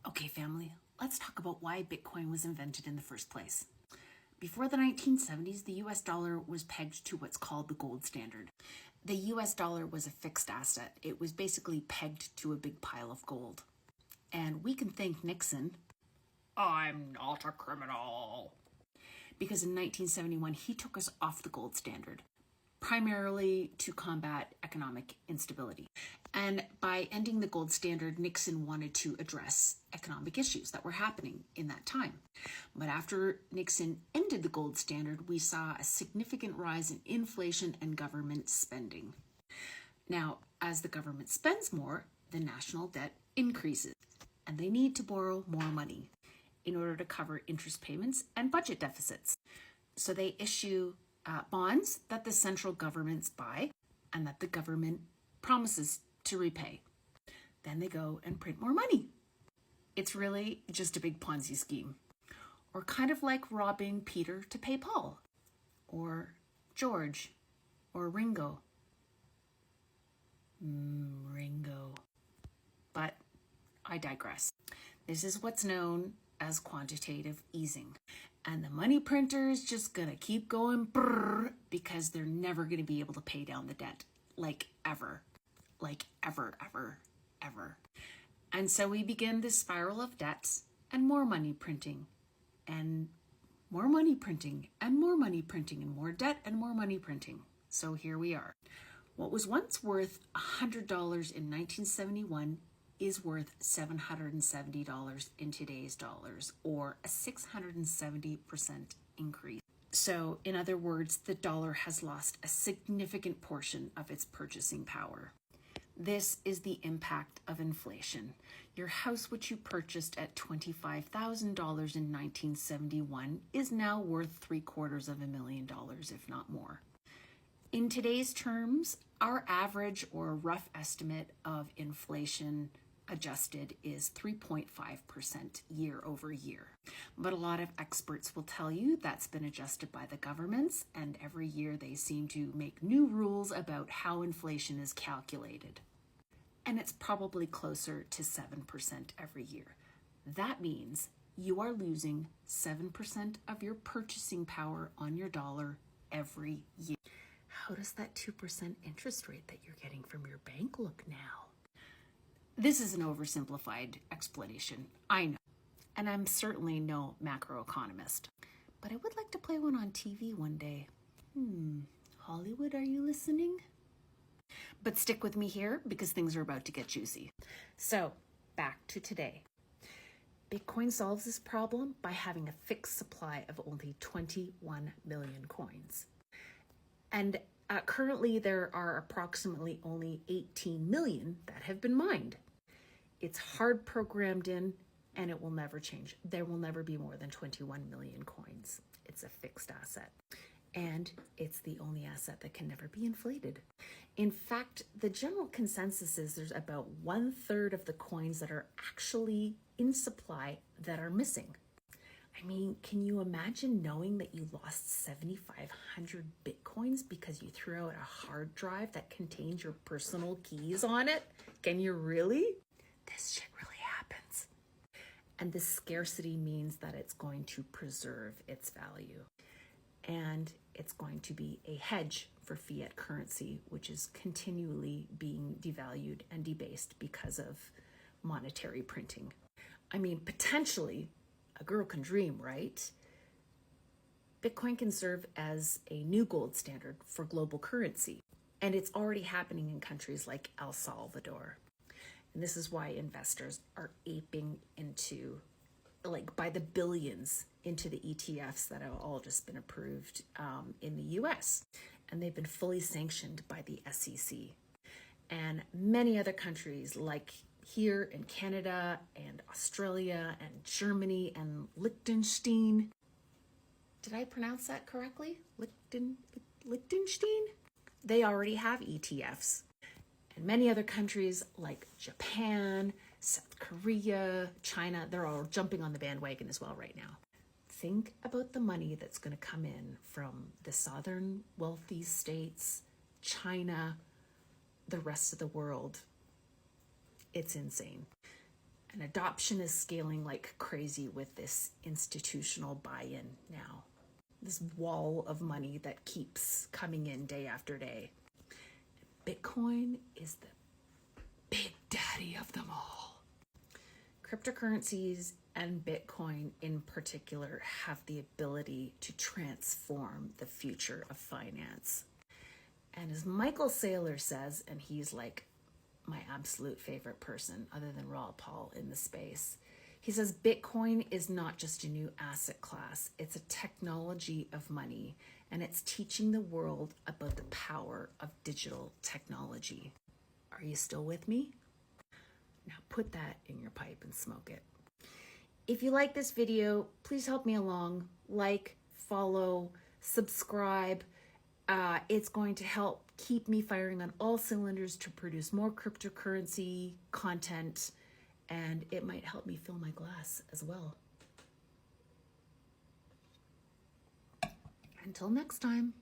Okay, family, let's talk about why Bitcoin was invented in the first place. Before the 1970s, the US dollar was pegged to what's called the gold standard. The US dollar was a fixed asset. It was basically pegged to a big pile of gold. And we can thank Nixon, I'm not a criminal, because in 1971 he took us off the gold standard, primarily to combat economic instability. And by ending the gold standard, Nixon wanted to address economic issues that were happening in that time. But after Nixon ended the gold standard, we saw a significant rise in inflation and government spending. Now, as the government spends more, the national debt increases, and they need to borrow more money in order to cover interest payments and budget deficits. So they issue bonds that the central governments buy and that the government promises to repay. Then they go and print more money. It's really just a big Ponzi scheme. Or kind of like robbing Peter to pay Paul, or George, or Ringo. Ringo. But I digress. This is what's known as quantitative easing. And the money printer is just gonna keep going brrr, because they're never gonna be able to pay down the debt. Like ever. And so we begin this spiral of debts and more money printing and more money printing and more money printing and more debt and more money printing. So here we are. What was once worth $100 in 1971 is worth $770 in today's dollars, or a 670% increase. So, in other words, the dollar has lost a significant portion of its purchasing power. This is the impact of inflation. Your house, which you purchased at $25,000 in 1971, is now worth $750,000, if not more. In today's terms, our average or rough estimate of inflation adjusted is 3.5% year over year. But a lot of experts will tell you that's been adjusted by the governments, and every year they seem to make new rules about how inflation is calculated. And it's probably closer to 7% every year. That means you are losing 7% of your purchasing power on your dollar every year. How does that 2% interest rate that you're getting from your bank look now? This is an oversimplified explanation, I know, and I'm certainly no macroeconomist, but I would like to play one on TV one day. Hollywood, are you listening? But stick with me here because things are about to get juicy. So, back to today. Bitcoin solves this problem by having a fixed supply of only 21 million coins. And currently there are approximately only 18 million that have been mined. It's hard programmed in, and it will never change. There will never be more than 21 million coins. It's a fixed asset. And it's the only asset that can never be inflated. In fact, the general consensus is there's about 1/3 of the coins that are actually in supply that are missing. I mean, can you imagine knowing that you lost 7,500 Bitcoins because you threw out a hard drive that contains your personal keys on it? Can you really? This shit really happens. And the scarcity means that it's going to preserve its value. And it's going to be a hedge for fiat currency, which is continually being devalued and debased because of monetary printing. I mean, potentially, a girl can dream, right? Bitcoin can serve as a new gold standard for global currency, and it's already happening in countries like El Salvador. And this is why investors are aping into, like by the billions, into the ETFs that have all just been approved in the US. And they've been fully sanctioned by the SEC. And many other countries like here in Canada and Australia and Germany and Liechtenstein. Did I pronounce that correctly? Liechtenstein? They already have ETFs. And many other countries like Japan, South Korea, China, they're all jumping on the bandwagon as well right now. Think about the money that's going to come in from the southern wealthy states, China, the rest of the world. It's insane. And adoption is scaling like crazy with this institutional buy-in now. This wall of money that keeps coming in day after day. Bitcoin is the big daddy of them all. Cryptocurrencies and Bitcoin in particular have the ability to transform the future of finance. And as Michael Saylor says, and he's like my absolute favorite person other than Raw Paul in the space, he says Bitcoin is not just a new asset class, it's a technology of money, and it's teaching the world about the power of digital technology. Are you still with me? Now put that in your pipe and smoke it. If you like this video, please help me along. Like, follow, subscribe. It's going to help keep me firing on all cylinders to produce more cryptocurrency content, and it might help me fill my glass as well. Until next time.